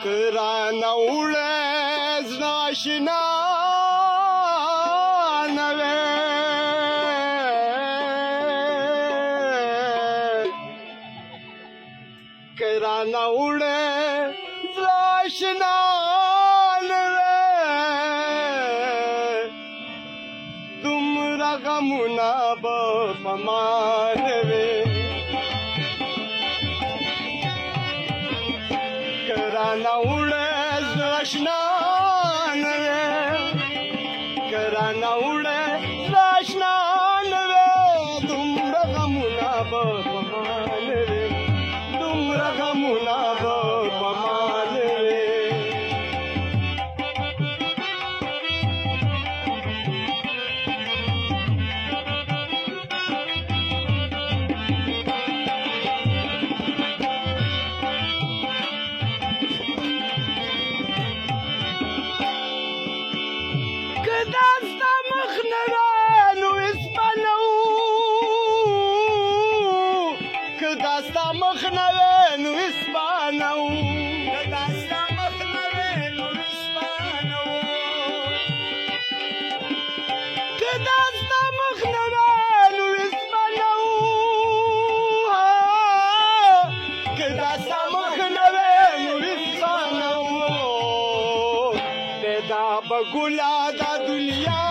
کرانه وړه زړه اشنا نه وې کرانه وړه زړه اشنا نه وې دومره غمونه به په ما نه وې کرانه وړه زړه اشنا نه وې کرانه وړه زړه اشنا نه وې دومره غمونه به په ما نه وې دومره غمونه به په ما نه وې که ستا مخ نه وی نو اسپانه وو که ستا مخ نه وی نو اسپانه وو که ستا مخ نه وی نو اسپانه وو که ستا مخ نه وی نو اسپانه وو که ستا مخ نه وی نو اسپانه وو پیدا به ګله دا دنیا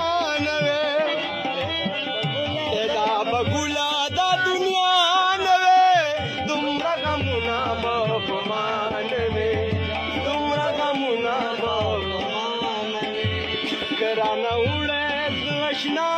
نه وې پیدا به ګله دا دنیا نه وې دومره غمونه به په ما نه وې دومره غمونه به په ما نه وې ګرانه وړه زړه اشنا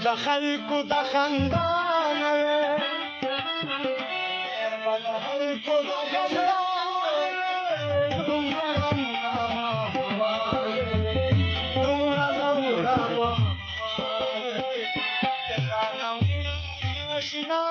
د خلکو د خندا نه وې د خلکو د خندا دومره غمونه به دومره غمونه به اشنا